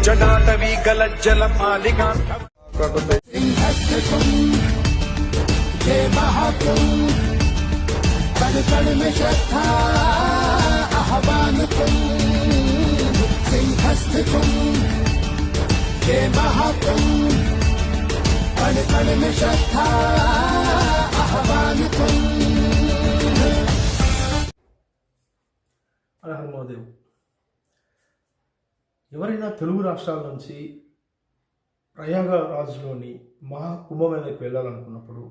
जटाटवी गलज्जल मालिका हे महाकुंभ कण कण में श्रद्धा आह्वान कुंभ सिंहस्थ कुंभ हे महाकुंभ कण कण में श्रद्धा आह्वान कुंभ। హర మహాదేవ్. ఎవరైనా తెలుగు రాష్ట్రాల నుంచి ప్రయాగరాజ్లోని మహాకుంభమేళకు వెళ్ళాలనుకున్నప్పుడు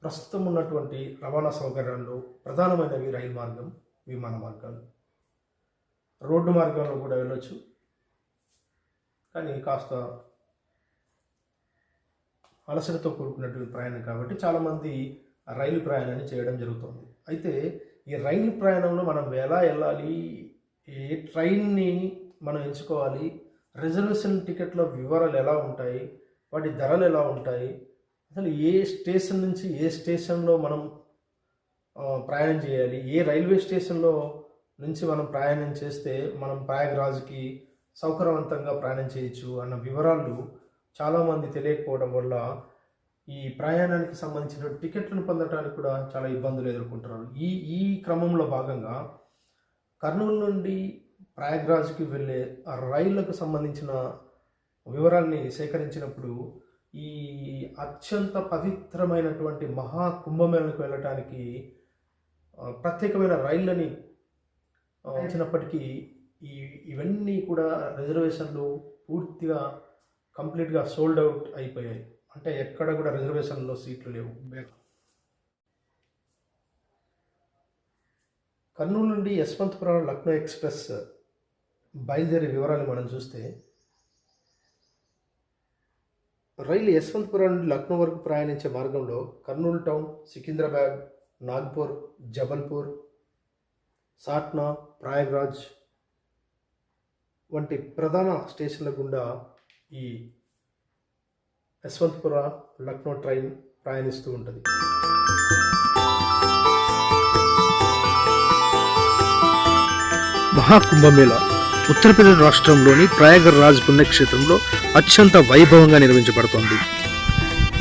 ప్రస్తుతం ఉన్నటువంటి రవాణా సౌకర్యాల్లో ప్రధానమైనవి రైలు మార్గం, విమాన మార్గాలు. రోడ్డు మార్గంలో కూడా వెళ్ళొచ్చు, కానీ కాస్త అలసటతో కూడుకున్నటువంటి ప్రయాణం కాబట్టి చాలామంది రైలు ప్రయాణాన్ని చేయడం జరుగుతుంది. అయితే ఈ రైలు ప్రయాణంలో మనం ఎలా వెళ్ళాలి, ఏ ట్రైన్ని మనం ఎంచుకోవాలి, రిజర్వేషన్ టికెట్ల వివరాలు ఎలా ఉంటాయి, వాటి ధరలు ఎలా ఉంటాయి, అసలు ఏ స్టేషన్ నుంచి ఏ స్టేషన్లో మనం ప్రయాణం చేయాలి, ఏ రైల్వే స్టేషన్లో నుంచి మనం ప్రయాణం చేస్తే మనం ప్రయాగరాజ్కి సౌకర్యవంతంగా ప్రయాణం చేయొచ్చు అన్న వివరాలు చాలామంది తెలియకపోవడం వల్ల ఈ ప్రయాణానికి సంబంధించిన టికెట్లను పొందడానికి కూడా చాలా ఇబ్బందులు ఎదుర్కొంటున్నారు. ఈ క్రమంలో భాగంగా కర్నూలు నుండి ప్రయాగరాజ్కి వెళ్ళే రైళ్లకు సంబంధించిన వివరాల్ని సేకరించినప్పుడు ఈ అత్యంత పవిత్రమైనటువంటి మహాకుంభమేళకు వెళ్ళటానికి ప్రత్యేకమైన రైళ్ళని ఇచ్చినప్పటికీ ఇవన్నీ కూడా రిజర్వేషన్లు పూర్తిగా కంప్లీట్గా సోల్డ్ అవుట్ అయిపోయాయి. అంటే ఎక్కడ కూడా రిజర్వేషన్లో సీట్లు లేవు. కర్నూలు నుండి యశ్వంతపురం లక్నో ఎక్స్ప్రెస్ బయలుదేరే వివరాలు మనం చూస్తే, రైలు యశ్వంతపురం నుండి లక్నో వరకు ప్రయాణించే మార్గంలో కర్నూలు టౌన్, సికింద్రాబాద్, నాగ్పూర్, జబల్పూర్, సాట్నా, ప్రయాగ్రాజ్ వంటి ప్రధాన స్టేషన్ల గుండా ఈ యశ్వంతపుర లక్నో ట్రైన్ ప్రయాణిస్తూ ఉంటుంది. మహాకుంభమేళ ఉత్తరప్రదేశ్ రాష్ట్రంలోని ప్రయాగరాజ్ పుణ్యక్షేత్రంలో అత్యంత వైభవంగా నిర్వహించబడుతోంది.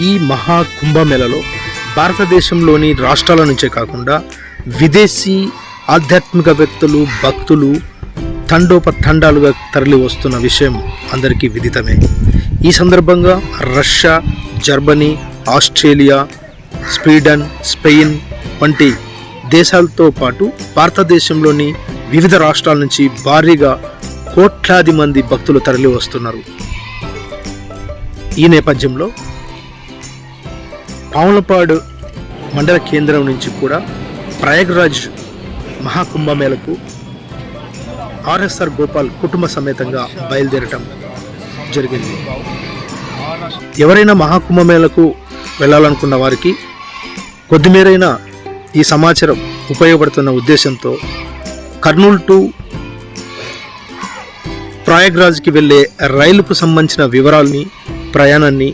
ఈ మహాకుంభమేళలో భారతదేశంలోని రాష్ట్రాల నుంచే కాకుండా విదేశీ ఆధ్యాత్మికవేత్తలు, భక్తులు తండోపతండాలుగా తరలి వస్తున్న విషయం అందరికీ విదితమే. ఈ సందర్భంగా Russia, Germany, Australia, Sweden, Spain వంటి దేశాలతో పాటు భారతదేశంలోని వివిధ రాష్ట్రాల నుంచి భారీగా కోట్లాది మంది భక్తులు తరలి వస్తున్నారు. ఈ నేపథ్యంలో పావులపాడు మండల కేంద్రం నుంచి కూడా ప్రయాగరాజ్ మహాకుంభమేళకు ఆర్ఎస్ఆర్ గోపాల్ కుటుంబ సమేతంగా బయలుదేరటం జరిగింది. ఎవరైనా మహాకుంభమేళకు వెళ్ళాలనుకున్న వారికి కొద్దిమేరైనా ఈ సమాచారం ఉపయోగపడుతున్న ఉద్దేశంతో కర్నూలు టు ప్రయాగరాజ్కి వెళ్ళే రైలుకు సంబంధించిన వివరాలని, ప్రయాణాన్ని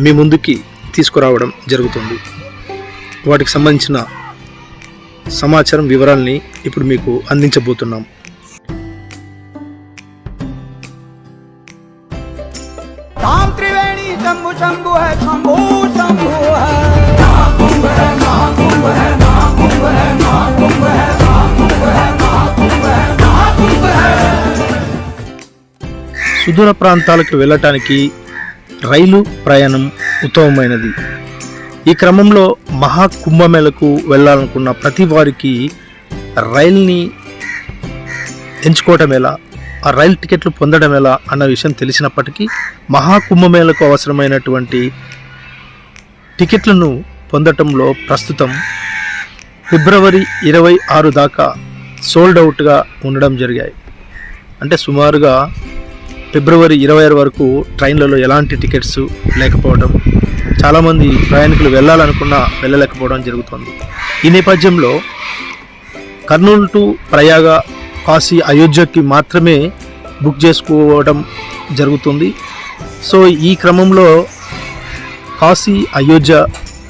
మీ ముందుకి తీసుకురావడం జరుగుతుంది. వాటికి సంబంధించిన సమాచారం, వివరాలని ఇప్పుడు మీకు అందించబోతున్నాం. शंभु शंभु है, शंभु शंभु है, महाकुंभ है, महाकुंभ है, महाकुंभ है, महाकुंभ है, महाकुंभ है, महाकुंभ है, महाकुंभ है। సుదూర ప్రాంతాలకు వెళ్ళటానికి రైలు ప్రయాణం ఉత్తమమైనది. ఈ క్రమంలో మహాకుంభమేళకు వెళ్ళాలనుకున్న ప్రతి వారికి రైల్ని ఎంచుకోవటం ఎలా, ఆ రైలు టికెట్లు పొందడం ఎలా అన్న విషయం తెలిసినప్పటికీ మహాకుంభమేళకు అవసరమైనటువంటి టికెట్లను పొందటంలో ప్రస్తుతం ఫిబ్రవరి 26 దాకా సోల్డ్ అవుట్గా ఉండడం జరిగాయి. అంటే సుమారుగా ఫిబ్రవరి 26 వరకు ట్రైన్లలో ఎలాంటి టికెట్స్ లేకపోవడం, చాలామంది ప్రయాణికులు వెళ్ళాలనుకున్నా వెళ్ళలేకపోవడం జరుగుతుంది. ఈ నేపథ్యంలో కర్నూలు టు ప్రయాగ, కాశీ, అయోధ్యకి మాత్రమే బుక్ చేసుకోవడం జరుగుతుంది. సో ఈ క్రమంలో కాశీ, అయోధ్య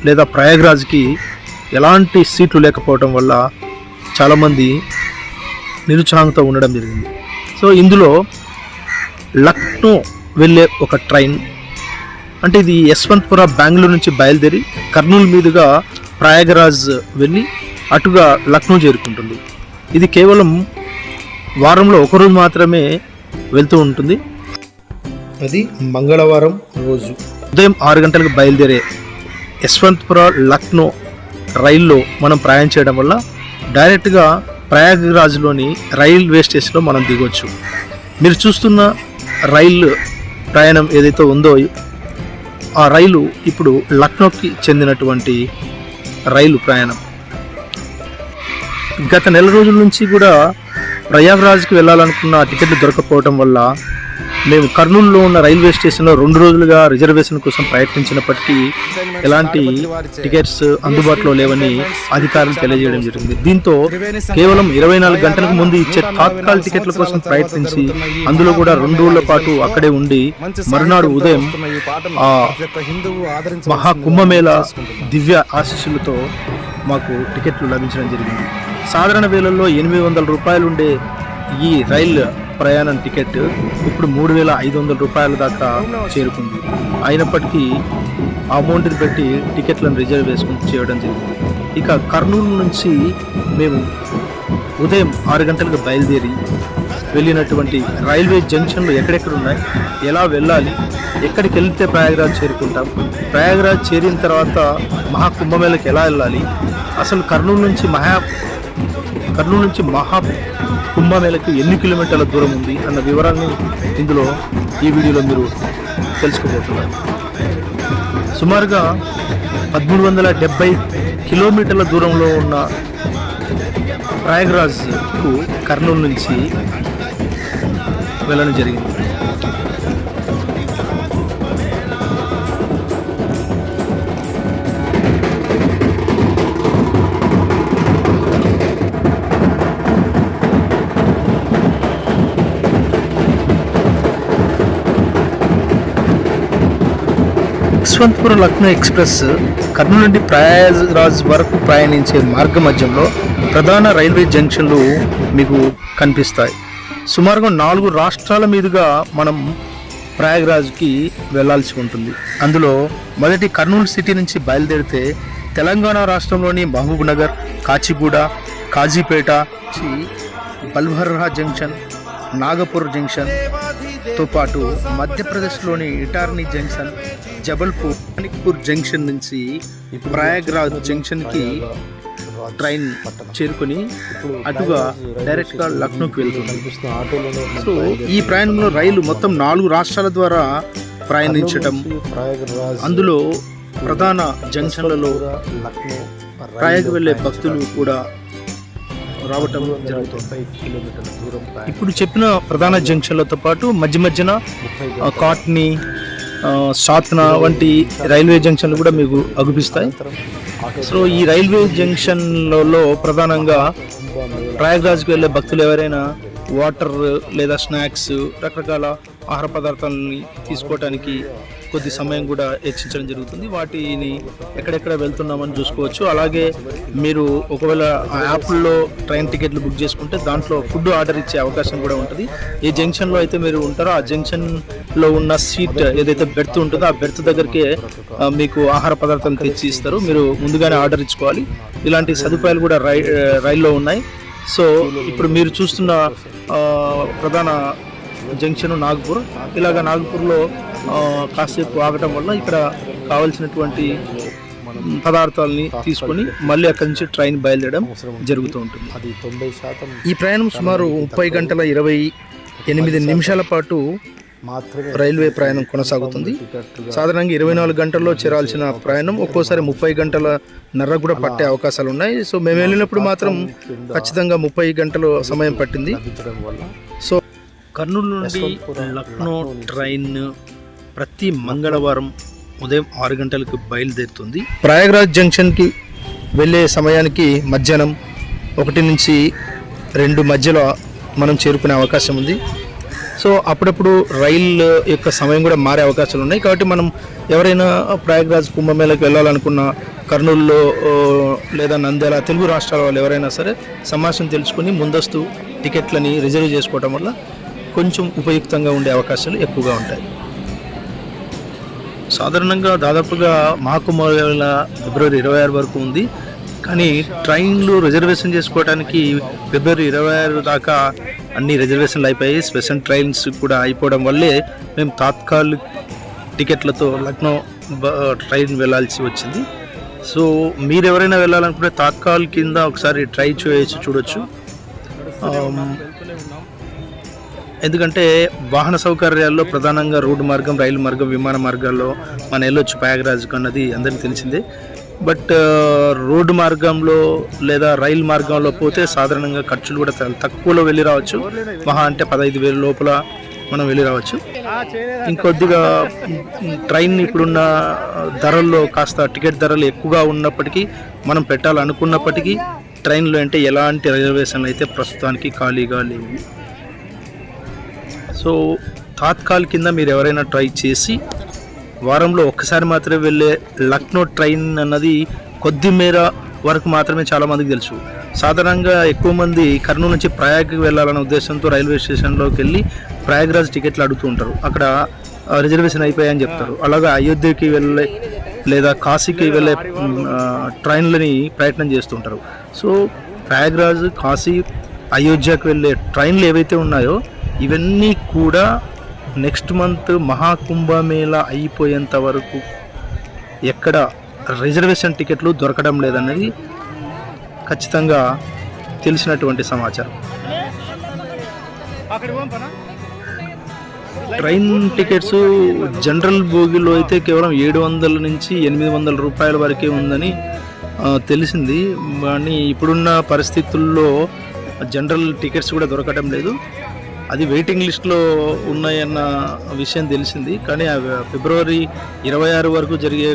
లేదా ప్రయాగ్రాజ్కి ఎలాంటి సీట్లు లేకపోవడం వల్ల చాలామంది నిరుత్సాహంతో ఉండడం జరిగింది. సో ఇందులో లక్నో వెళ్ళే ఒక ట్రైన్, అంటే ఇది యశ్వంత్పుర బెంగళూరు నుంచి బయలుదేరి కర్నూలు మీదుగా ప్రయాగరాజ్ వెళ్ళి అటుగా లక్నో చేరుకుంటుంది. ఇది కేవలం వారంలో ఒకరోజు మాత్రమే వెళ్తూ ఉంటుంది. అది మంగళవారం రోజు ఉదయం 6 గంటలకు బయలుదేరే యశ్వంత్పుర లక్నో రైల్లో మనం ప్రయాణం చేయడం వల్ల డైరెక్ట్గా ప్రయాగరాజ్లోని రైల్వే స్టేషన్లో మనం దిగొచ్చు. మీరు చూస్తున్న రైలు ప్రయాణం ఏదైతే ఉందో ఆ రైలు ఇప్పుడు లక్నోకి చెందినటువంటి రైలు ప్రయాణం. గత నెల రోజుల నుంచి కూడా ప్రయాగరాజ్కి వెళ్ళాలనుకున్న టికెట్లు దొరకపోవడం వల్ల మేము కర్నూలులో ఉన్న రైల్వే స్టేషన్లో 2 రోజులుగా రిజర్వేషన్ కోసం ప్రయత్నించినప్పటికీ ఎలాంటి టికెట్స్ అందుబాటులో లేవని అధికారులు తెలియజేయడం జరిగింది. దీంతో కేవలం 24 గంటలకు ముందు ఇచ్చే తాత్కాల టికెట్ల కోసం ప్రయత్నించి అందులో కూడా 2 రోజుల పాటు అక్కడే ఉండి మరునాడు ఉదయం ఆ మహాకుంభమేళ దివ్య ఆశీస్సులతో మాకు టికెట్లు లభించడం జరిగింది. సాధారణ వేళల్లో 800 రూపాయలు ఉండే ఈ రైలు ప్రయాణం టికెట్ ఇప్పుడు 3,500 రూపాయల దాకా చేరుకుంది. అయినప్పటికీ ఆ అమౌంట్ని పెట్టి టికెట్లను రిజర్వ్ చేయడం జరిగింది. ఇక కర్నూలు నుంచి మేము ఉదయం 6 గంటలకు బయలుదేరి వెళ్ళినటువంటి రైల్వే జంక్షన్లు ఎక్కడెక్కడ ఉన్నాయి, ఎలా వెళ్ళాలి, ఎక్కడికి వెళ్తే ప్రయాగరాజ్ చేరుకుంటాం, ప్రయాగరాజ్ చేరిన తర్వాత మహాకుంభమేళకి ఎలా వెళ్ళాలి, అసలు కర్నూలు నుంచి మహా కుంభమేళకి ఎన్ని కిలోమీటర్ల దూరం ఉంది అన్న వివరాన్ని ఇందులో ఈ వీడియోలో మీరు తెలుసుకోబోతున్నారు. సుమారుగా 1370 కిలోమీటర్ల దూరంలో ఉన్న ప్రయాగరాజ్కు కర్నూలు నుంచి వెళ్ళడం జరిగింది. యశ్వంత్పుర లక్నో ఎక్స్ప్రెస్ కర్నూలు నుండి ప్రయాగరాజ్ వరకు ప్రయాణించే మార్గ మధ్యంలో ప్రధాన రైల్వే జంక్షన్లు మీకు కనిపిస్తాయి. సుమారుగా 4 రాష్ట్రాల మీదుగా మనం ప్రయాగరాజ్కి వెళ్ళాల్సి ఉంటుంది. అందులో మొదటి కర్నూలు సిటీ నుంచి బయలుదేరితే తెలంగాణ రాష్ట్రంలోని మహబూబ్ నగర్, కాచిగూడ, కాజీపేట, బల్వర్హా జంక్షన్, నాగపూర్ జంక్షన్తో పాటు మధ్యప్రదేశ్లోని ఇటార్నీ జంక్షన్, జబల్పూర్, మణిపూర్ జంక్షన్ నుంచి ప్రయాగరాజ్ జంక్షన్కి ట్రైన్ చేరుకొని అటుగా డైరెక్ట్గా లక్నోకి వెళ్తుంది. సో ఈ ప్రయాణంలో రైలు మొత్తం 4 రాష్ట్రాల ద్వారా ప్రయాణించడం, అందులో ప్రధాన జంక్షన్లలో ప్రయాగ వెళ్ళే భక్తులు కూడా రావటం జరుగుతుంది. ఇప్పుడు చెప్పిన ప్రధాన జంక్షన్లతో పాటు మధ్యన కాట్నీ, సాత్నా వంటి రైల్వే జంక్షన్లు కూడా మీకు అగుపిస్తాయి. సో ఈ రైల్వే జంక్షన్లలో ప్రధానంగా ప్రయాగరాజ్కి వెళ్ళే భక్తులు ఎవరైనా వాటర్ లేదా స్నాక్స్, రకరకాల ఆహార పదార్థాలని తీసుకోవడానికి కొద్ది సమయం కూడా హెచ్చించడం జరుగుతుంది. వాటిని ఎక్కడెక్కడ వెళ్తున్నామని చూసుకోవచ్చు. అలాగే మీరు ఒకవేళ ఆ యాప్లో ట్రైన్ టికెట్లు బుక్ చేసుకుంటే దాంట్లో ఫుడ్ ఆర్డర్ ఇచ్చే అవకాశం కూడా ఉంటుంది. ఏ జంక్షన్లో అయితే మీరు ఉంటారో ఆ జంక్షన్లో ఉన్న సీట్ ఏదైతే బెర్త్ ఉంటుందో ఆ బెర్త్ దగ్గరికి మీకు ఆహార పదార్థాలు తెచ్చి ఇస్తారు. మీరు ముందుగానే ఆర్డర్ ఇచ్చుకోవాలి. ఇలాంటి సదుపాయాలు కూడా రైల్లో ఉన్నాయి. సో ఇప్పుడు మీరు చూస్తున్న ప్రధాన జంక్షన్ నాగపూర్. ఇలాగ నాగపూర్లో కాసేపు ఆగటం వల్ల ఇక్కడ కావలసినటువంటి పదార్థాలని తీసుకొని మళ్ళీ అక్కడి నుంచి ట్రైన్ బయలుదేరడం జరుగుతూ ఉంటుంది. ఈ ప్రయాణం సుమారు 30 గంటల 28 నిమిషాల పాటు రైల్వే ప్రయాణం కొనసాగుతుంది. సాధారణంగా 24 గంటల్లో చేరాల్సిన ప్రయాణం ఒక్కోసారి 30 గంటలన్నర కూడా పట్టే అవకాశాలు ఉన్నాయి. సో మేము వెళ్ళినప్పుడు మాత్రం ఖచ్చితంగా 30 గంటలు సమయం పట్టింది. సో కర్నూలు నుండి లక్నో ట్రైన్ ప్రతి మంగళవారం ఉదయం 6 గంటలకు బయలుదేరుతుంది. ప్రయాగరాజ్ జంక్షన్కి వెళ్ళే సమయానికి మధ్యాహ్నం 1 నుంచి 2 మధ్యలో మనం చేరుకునే అవకాశం ఉంది. సో అప్పుడప్పుడు రైలు యొక్క సమయం కూడా మారే అవకాశాలు ఉన్నాయి. కాబట్టి మనం ఎవరైనా ప్రయాగ్రాజ్ కుంభమేళకి వెళ్ళాలనుకున్న కర్నూలులో లేదా నంద్యాల తెలుగు రాష్ట్రాల వాళ్ళు ఎవరైనా సరే సమాచారం తెలుసుకుని ముందస్తు టికెట్లని రిజర్వ్ చేసుకోవడం వల్ల కొంచెం ఉపయుక్తంగా ఉండే అవకాశాలు ఎక్కువగా ఉంటాయి. సాధారణంగా దాదాపుగా మహాకుంభమేళ ఫిబ్రవరి 26 వరకు ఉంది. కానీ ట్రైన్లు రిజర్వేషన్ చేసుకోవడానికి ఫిబ్రవరి 26 దాకా అన్ని రిజర్వేషన్లు అయిపోయాయి. స్పెషల్ ట్రైన్స్ కూడా అయిపోవడం వల్లే మేము తాత్కాలిక టికెట్లతో లక్నో ట్రైన్ వెళ్ళాల్సి వచ్చింది. సో మీరు ఎవరైనా వెళ్ళాలనుకుంటే తాత్కాల్ కింద ఒకసారి ట్రై చూడొచ్చు. ఎందుకంటే వాహన సౌకర్యాల్లో ప్రధానంగా రోడ్డు మార్గం, రైలు మార్గం, విమాన మార్గాల్లో మనం వెళ్ళొచ్చు ప్రయాగ్రాజ్కు అన్నది అందరికీ తెలిసిందే. బట్ రోడ్డు మార్గంలో లేదా రైలు మార్గంలో పోతే సాధారణంగా ఖర్చులు కూడా తక్కువలో వెళ్ళి రావచ్చు. మహా అంటే 15,000 లోపల మనం వెళ్ళి రావచ్చు. ఇంకొద్దిగా ట్రైన్ ఇప్పుడున్న ధరల్లో కాస్త టికెట్ ధరలు ఎక్కువగా ఉన్నప్పటికీ మనం పెట్టాలనుకున్నప్పటికీ ట్రైన్లో అంటే ఎలాంటి రిజర్వేషన్లు అయితే ప్రస్తుతానికి ఖాళీగా లేవు. సో తాత్కాల్ కింద మీరు ఎవరైనా ట్రై చేసి వారంలో ఒక్కసారి మాత్రమే వెళ్ళే లక్నో ట్రైన్ అన్నది కొద్ది మేర వరకు మాత్రమే చాలామందికి తెలుసు. సాధారణంగా ఎక్కువ మంది కర్నూలు నుంచి ప్రయాగ్కి వెళ్ళాలనే ఉద్దేశంతో రైల్వే స్టేషన్లోకి వెళ్ళి ప్రయాగ్రాజ్ టికెట్లు అడుగుతూ ఉంటారు. అక్కడ రిజర్వేషన్ అయిపోయాయని చెప్తారు. అలాగే అయోధ్యకి వెళ్ళే లేదా కాశీకి వెళ్ళే ట్రైన్లని ప్రయత్నం చేస్తుంటారు. సో ప్రయాగ్రాజ్, కాశీ, అయోధ్యకు వెళ్ళే ట్రైన్లు ఏవైతే ఉన్నాయో ఇవన్నీ కూడా నెక్స్ట్ మంత్ మహాకుంభమేళ అయిపోయేంత వరకు ఎక్కడ రిజర్వేషన్ టికెట్లు దొరకడం లేదన్నది ఖచ్చితంగా తెలిసినటువంటి సమాచారం. ట్రైన్ టికెట్స్ జనరల్ బోగిలో అయితే కేవలం 700 నుంచి 800 రూపాయల వరకే ఉందని తెలిసింది. కానీ ఇప్పుడున్న పరిస్థితుల్లో జనరల్ టికెట్స్ కూడా దొరకడం లేదు. అది వెయిటింగ్ లిస్ట్లో ఉన్నాయన్న విషయం తెలిసింది. కానీ ఫిబ్రవరి 26 వరకు జరిగే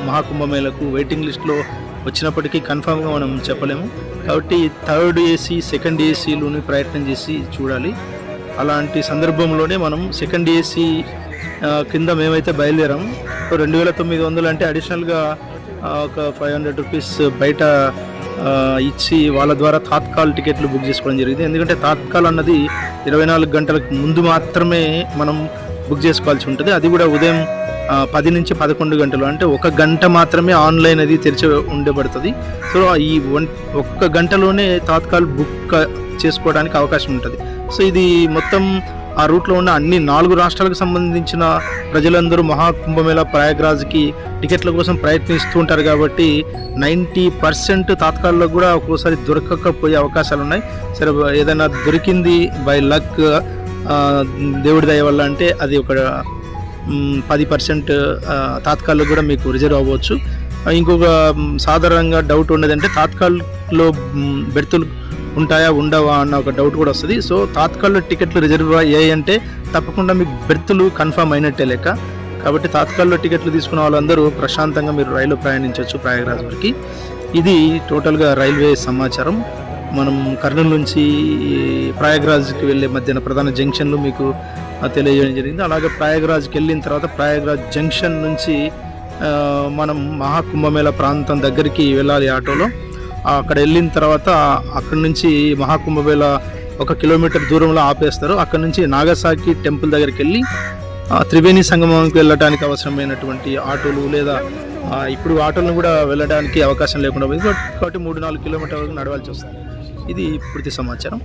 మహాకుంభమేళకు వెయిటింగ్ లిస్ట్లో వచ్చినప్పటికీ కన్ఫామ్గా మనం చెప్పలేము. కాబట్టి థర్డ్ ఏసీ, సెకండ్ ఏసీలోని ప్రయత్నం చేసి చూడాలి. అలాంటి సందర్భంలోనే మనం సెకండ్ ఏసీ కింద మేమైతే బయలుదేరాము. 2,900 అంటే అడిషనల్గా ఒక 500 రూపీస్ బయట ఇచ్చి వాళ్ళ ద్వారా తాత్కాల్ టికెట్లు బుక్ చేసుకోవడం జరిగింది. ఎందుకంటే తాత్కాల్ అన్నది 24 గంటలకు ముందు మాత్రమే మనం బుక్ చేసుకోవాల్సి ఉంటుంది. అది కూడా ఉదయం 10 నుంచి 11 గంటలు, అంటే 1 గంట మాత్రమే ఆన్లైన్ అది తెరిచి ఉండబడుతుంది. సో ఈ 1 గంటలోనే తాత్కాల్ బుక్ చేసుకోవడానికి అవకాశం ఉంటుంది. సో ఇది మొత్తం ఆ రూట్లో ఉన్న అన్ని 4 రాష్ట్రాలకు సంబంధించిన ప్రజలందరూ మహాకుంభమేళ ప్రయాగ్రాజ్కి టికెట్ల కోసం ప్రయత్నిస్తూ ఉంటారు. కాబట్టి 90% తాత్కాల్లో కూడా ఒక్కోసారి దొరకకపోయే అవకాశాలు ఉన్నాయి. సరే, ఏదైనా దొరికింది బై లక్, దేవుడి దయ వల్ల అంటే అది ఒక 10% తాత్కాల్లో కూడా మీకు రిజర్వ్ అవ్వచ్చు. ఇంకొక సాధారణంగా డౌట్ ఉండేదంటే తాత్కాల్లో బెర్తులు ఉంటాయా ఉండవా అన్న ఒక డౌట్ కూడా వస్తుంది. సో తాత్కాల్లో టికెట్లు రిజర్వ్ అయ్యాయి అంటే తప్పకుండా మీకు బెర్తులు కన్ఫర్మ్ అయినట్టే లెక్క. కాబట్టి తాత్కాల్లో టికెట్లు తీసుకున్న వాళ్ళందరూ ప్రశాంతంగా మీరు రైలు ప్రయాణించవచ్చు ప్రయాగ్రాజ్ వరకు. ఇది టోటల్గా రైల్వే సమాచారం. మనం కర్నూలు నుంచి ప్రయాగ్రాజ్కి వెళ్ళే మధ్యన ప్రధాన జంక్షన్లు మీకు తెలియజేయడం జరిగింది. అలాగే ప్రయాగ్రాజ్కి వెళ్ళిన తర్వాత ప్రయాగ్రాజ్ జంక్షన్ నుంచి మనం మహాకుంభమేళ ప్రాంతం దగ్గరికి వెళ్ళాలి ఆటోలో. అక్కడ వెళ్ళిన తర్వాత అక్కడి నుంచి మహాకుంభమేళ 1 కిలోమీటర్ దూరంలో ఆపేస్తారు. అక్కడ నుంచి నాగసాకి టెంపుల్ దగ్గరికి వెళ్ళి త్రివేణి సంగమంకి వెళ్ళడానికి అవసరమైనటువంటి ఆటోలు లేదా ఇప్పుడు ఆటోలను కూడా వెళ్ళడానికి అవకాశం లేకుండా పోయింది. కాబట్టి 3-4 కిలోమీటర్ల వరకు నడవాల్సి వస్తుంది. ఇది పూర్తి సమాచారం.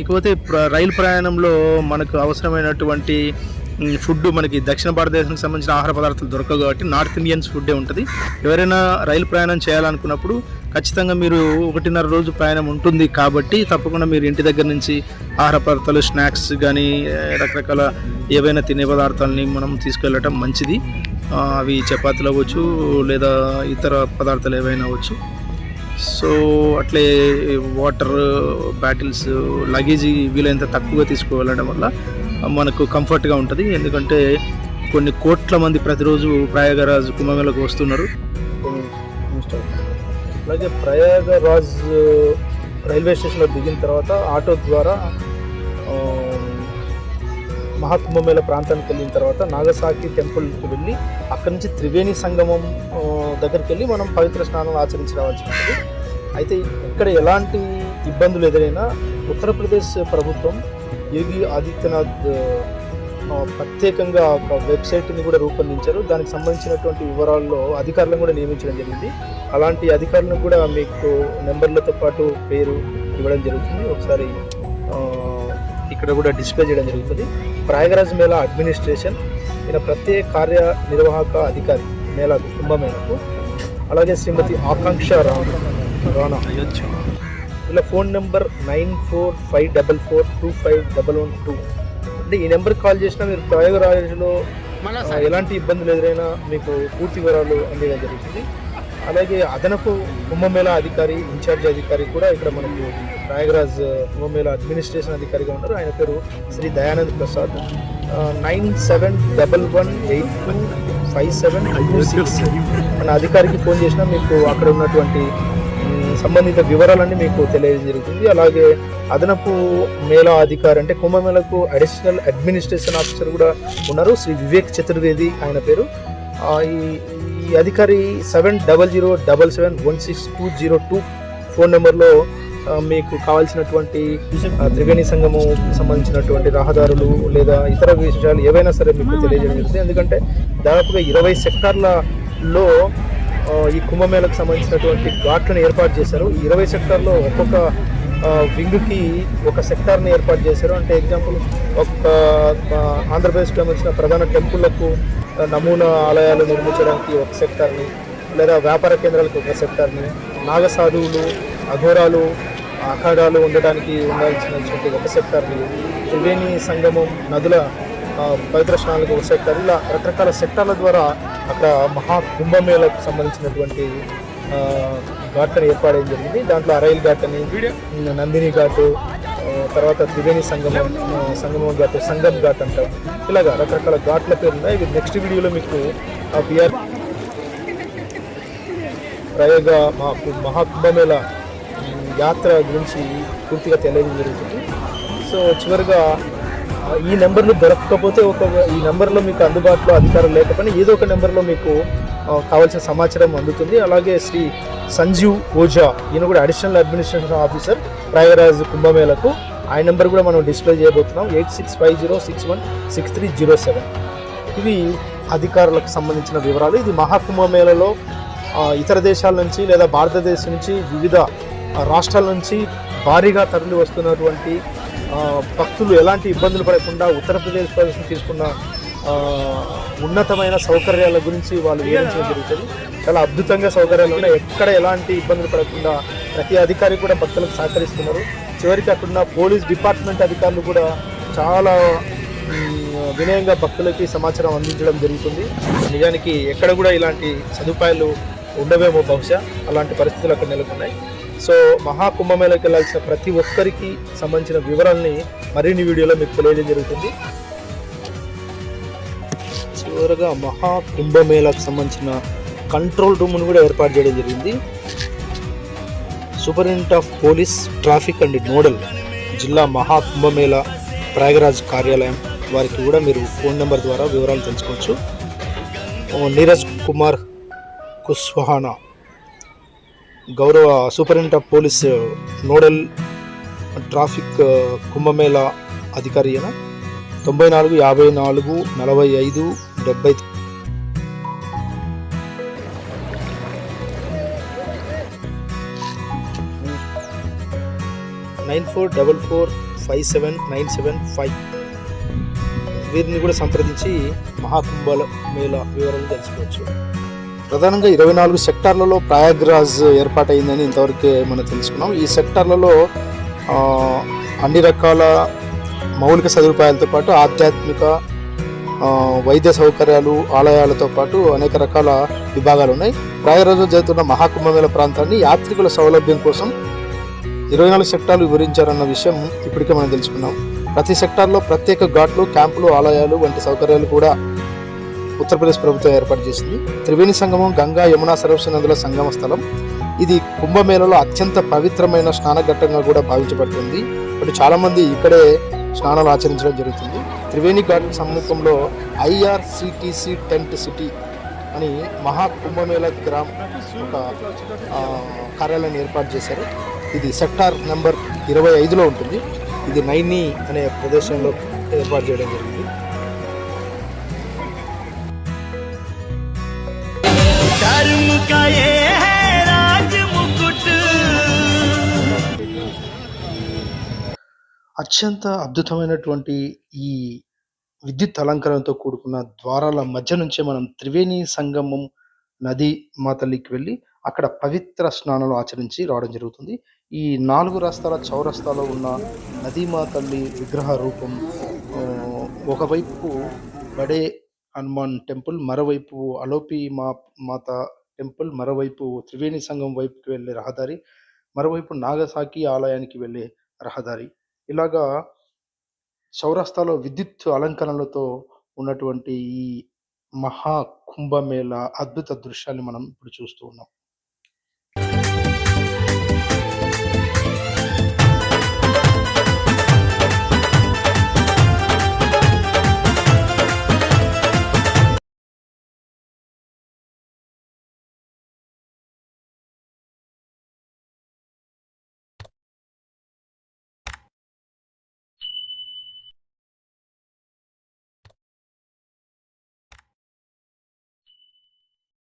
ఇకపోతే రైలు ప్రయాణంలో మనకు అవసరమైనటువంటి ఫుడ్ మనకి దక్షిణ భారతదేశానికి సంబంధించిన ఆహార పదార్థాలు దొరకవు. కాబట్టి నార్త్ ఇండియన్స్ ఫుడ్డే ఉంటుంది. ఎవరైనా రైలు ప్రయాణం చేయాలనుకున్నప్పుడు ఖచ్చితంగా మీరు 1.5 రోజు ప్రయాణం ఉంటుంది. కాబట్టి తప్పకుండా మీరు ఇంటి దగ్గర నుంచి ఆహార పదార్థాలు, స్నాక్స్ కానీ రకరకాల ఏవైనా తినే పదార్థాలని మనం తీసుకెళ్ళటం మంచిది. అవి చపాతీలు అవ్వచ్చు లేదా ఇతర పదార్థాలు ఏవైనా అవ్వచ్చు. సో అట్లే వాటర్ బాటిల్స్, లగేజీ వీలైనంత తక్కువగా తీసుకువెళ్ళడం వల్ల మనకు కంఫర్ట్గా ఉంటుంది. ఎందుకంటే కొన్ని కోట్ల మంది ప్రతిరోజు ప్రయాగరాజ్ కుంభమేళకు వస్తున్నారు. అలాగే ప్రయాగరాజ్ రైల్వే స్టేషన్లో దిగిన తర్వాత ఆటో ద్వారా మహాకుంభమేళ ప్రాంతానికి వెళ్ళిన తర్వాత నాగసాకి టెంపుల్కి వెళ్ళి అక్కడి నుంచి త్రివేణి సంగమం దగ్గరికి వెళ్ళి మనం పవిత్ర స్నానం ఆచరించి రావాల్సి ఉంటుంది. అయితే ఇక్కడ ఎలాంటి ఇబ్బందులు ఎదురైనా ఉత్తరప్రదేశ్ ప్రభుత్వం యోగి ఆదిత్యనాథ్ ప్రత్యేకంగా ఒక వెబ్సైట్ని కూడా రూపొందించారు. దానికి సంబంధించినటువంటి వివరాల్లో అధికారులను కూడా నియమించడం జరిగింది. అలాంటి అధికారులను కూడా మీకు నెంబర్లతో పాటు పేరు ఇవ్వడం జరుగుతుంది. ఒకసారి ఇక్కడ కూడా డిస్ప్లే చేయడం జరుగుతుంది. ప్రయాగరాజ్ మేళా అడ్మినిస్ట్రేషన్ ఈయన ప్రత్యేక కార్యనిర్వాహక అధికారి మేళాకు కుంభమేళకు. అలాగే శ్రీమతి ఆకాంక్ష రాణా, ఇలా ఫోన్ నెంబర్ 9454425112. అంటే ఈ నెంబర్కి కాల్ చేసినా మీరు ప్రయాగరాజ్లో ఎలాంటి ఇబ్బందులు ఎదురైనా మీకు పూర్తి వివరాలు అందేయడం జరుగుతుంది. అలాగే అదనపు కుంభమేళా అధికారి ఇన్ఛార్జ్ అధికారి కూడా ఇక్కడ మనకు ప్రయాగరాజ్ కుంభమేళా అడ్మినిస్ట్రేషన్ అధికారిగా ఉన్నారు. ఆయన పేరు శ్రీ దయానంద్ ప్రసాద్. 9711825726 మన అధికారికి ఫోన్ చేసినా మీకు అక్కడ ఉన్నటువంటి సంబంధిత వివరాలన్నీ మీకు తెలియజేయడం జరుగుతుంది. అలాగే అదనపు మేళా అధికారి అంటే కుంభమేళకు అడిషనల్ అడ్మినిస్ట్రేషన్ ఆఫీసర్ కూడా ఉన్నారు, శ్రీ వివేక్ చతుర్వేది ఆయన పేరు. ఈ అధికారి 7007771622 ఫోన్ నెంబర్లో మీకు కావాల్సినటువంటి త్రివేణి సంగమం సంబంధించినటువంటి రహదారులు లేదా ఇతర విషయాలు ఏవైనా సరే మీకు తెలియజేయడం జరుగుతుంది. ఎందుకంటే దాదాపుగా 20 సెక్టార్లలో ఈ కుంభమేళకు సంబంధించినటువంటి ఘాట్లను ఏర్పాటు చేశారు. 20 సెక్టార్లో ఒక్కొక్క వింగ్కి ఒక సెక్టార్ని ఏర్పాటు చేశారు. అంటే ఎగ్జాంపుల్ ఒక ఆంధ్రప్రదేశ్లో వచ్చిన ప్రధాన టెంపుళ్లకు నమూనా ఆలయాలు నిర్మించడానికి ఒక సెక్టార్ని, లేదా వ్యాపార కేంద్రాలకు ఒక సెక్టార్ని, నాగసాధువులు అఘోరాలు అఖాడాలు ఉండడానికి ఉండాల్సినటువంటి ఒక సెక్టార్ని, త్రివేణి సంగమం నదుల పవిత్ర స్నానాలకు ఒక సెక్టార్, ఇలా రకరకాల సెక్టార్ల ద్వారా అక్కడ మహాకుంభమేళకు సంబంధించినటువంటి ఘాట్లను ఏర్పాటు జరిగింది. దాంట్లో అరైల్ ఘాట్ అని, నందిని ఘాటు, తర్వాత త్రివేణి సంగమం ఘాట్, సంగమ్ ఘాట్ అంటారు. ఇలాగా రకరకాల ఘాట్ల పేరు ఉన్నాయి. ఇవి నెక్స్ట్ వీడియోలో మీకు బిఆర్ ప్రయోగ మహాకుంభమేళ యాత్ర గురించి పూర్తిగా తెలియజేయడం జరుగుతుంది. సో చివరిగా ఈ నెంబర్లు దొరకకపోతే ఈ నెంబర్లో మీకు అందుబాటులో అధికారం లేకపోయినా ఏదో ఒక నెంబర్లో మీకు కావాల్సిన సమాచారం అందుతుంది. అలాగే శ్రీ సంజీవ్ ఓజా, ఈయన కూడా అడిషనల్ అడ్మినిస్ట్రేషన్ ఆఫీసర్ ప్రయాగరాజ్ కుంభమేళకు. ఆయన నెంబర్ కూడా మనం డిస్ప్లే చేయబోతున్నాం, 8650616307. ఇవి అధికారులకు సంబంధించిన వివరాలు. ఇది మహాకుంభమేళలో ఇతర దేశాల నుంచి లేదా భారతదేశం నుంచి వివిధ రాష్ట్రాల నుంచి భారీగా తరలి వస్తున్నటువంటి భక్తులు ఎలాంటి ఇబ్బందులు పడకుండా ఉత్తరప్రదేశ్ ప్రభుత్వం తీసుకున్న ఉన్నతమైన సౌకర్యాల గురించి వాళ్ళు వివరించడం జరుగుతుంది. చాలా అద్భుతంగా సౌకర్యాలు ఉన్నాయి. ఎక్కడ ఎలాంటి ఇబ్బందులు పడకుండా ప్రతి అధికారి కూడా భక్తులకు సహకరిస్తున్నారు. చివరికి అక్కడున్న పోలీస్ డిపార్ట్మెంట్ అధికారులు కూడా చాలా వినయంగా భక్తులకి సమాచారం అందించడం జరుగుతుంది. నిజానికి ఎక్కడ కూడా ఇలాంటి సదుపాయాలు ఉండవేమో బహుశా, అలాంటి పరిస్థితులు అక్కడ నెలకొన్నాయి. సో మహాకుంభమేళకి వెళ్ళాల్సిన ప్రతి ఒక్కరికి సంబంధించిన వివరాలని మరిన్ని వీడియోలో మీకు తెలియజేయడం జరుగుతుంది. చివరగా మహాకుంభమేళకు సంబంధించిన కంట్రోల్ రూమ్ను కూడా ఏర్పాటు చేయడం జరిగింది. Superintendent of police traffic and nodal జిల్లా మహాకుంభమేళ ప్రయాగరాజ్ కార్యాలయం వారికి కూడా మీరు ఫోన్ నెంబర్ ద్వారా వివరాలు తెలుసుకోవచ్చు. నీరజ్ కుమార్ కుష్వాహా గౌరవ superintendent of police nodal traffic Kumbh Mela అధికారి అయిన 94 54 45 70 9444579795 వీరిని కూడా సంప్రదించి మహాకుంభమేళ వివరాలు తెలుసుకోవచ్చు. ప్రధానంగా 24 సెక్టార్లలో ప్రయాగ్రాజ్ ఏర్పాటైందని ఇంతవరకే మనం తెలుసుకున్నాం. ఈ సెక్టార్లలో అన్ని రకాల మౌలిక సదుపాయాలతో పాటు ఆధ్యాత్మిక వైద్య సౌకర్యాలు ఆలయాలతో పాటు అనేక రకాల విభాగాలు ఉన్నాయి. ప్రయాగ్రాజ్లో జరుగుతున్న మహాకుంభమేళ ప్రాంతాన్ని యాత్రికుల సౌలభ్యం కోసం 24 సెక్టార్లు వివరించారన్న విషయం ఇప్పటికే మనం తెలుసుకున్నాం. ప్రతి సెక్టార్లో ప్రత్యేక ఘాట్లు, క్యాంపులు, ఆలయాలు వంటి సౌకర్యాలు కూడా ఉత్తరప్రదేశ్ ప్రభుత్వం ఏర్పాటు చేసింది. త్రివేణి సంగమం గంగా, యమున, సరస్వతి నదుల సంగమ స్థలం. ఇది కుంభమేళలో అత్యంత పవిత్రమైన స్నానఘట్టంగా కూడా భావించబడుతుంది. ఇప్పుడు చాలామంది ఇక్కడే స్నానాలు ఆచరించడం జరుగుతుంది. త్రివేణి ఘాట్ సమీపంలో ఐఆర్సిటిసి టెంట్ సిటీ అని మహా కుంభమేళ గ్రామ్ ఒక కార్యాలయాన్ని ఏర్పాటు చేశారు. ఇది సెక్టార్ నెంబర్ 25లో ఉంటుంది. ఇది నైని అనే ప్రదేశంలో ఏర్పాటు చేయడం జరిగింది. అత్యంత అద్భుతమైనటువంటి ఈ విద్యుత్ అలంకరణతో కూడుకున్న ద్వారాల మధ్య నుంచే మనం త్రివేణి సంగమం నది మాతల్లికి వెళ్ళి అక్కడ పవిత్ర స్నానాలు ఆచరించి రావడం జరుగుతుంది. ఈ 4 రస్తాల చౌరస్తాలో ఉన్న నదీమా తల్లి విగ్రహ రూపం ఒకవైపు బడే హనుమాన్ టెంపుల్, మరోవైపు అలోపి మాత టెంపుల్, మరోవైపు త్రివేణి సంగం వైపుకి వెళ్ళే రహదారి, మరోవైపు నాగసాకి ఆలయానికి వెళ్ళే రహదారి. ఇలాగా చౌరస్తాలో విద్యుత్ అలంకరణలతో ఉన్నటువంటి ఈ మహా కుంభమేళ అద్భుత దృశ్యాన్ని మనం ఇప్పుడు చూస్తూ ఉన్నాం.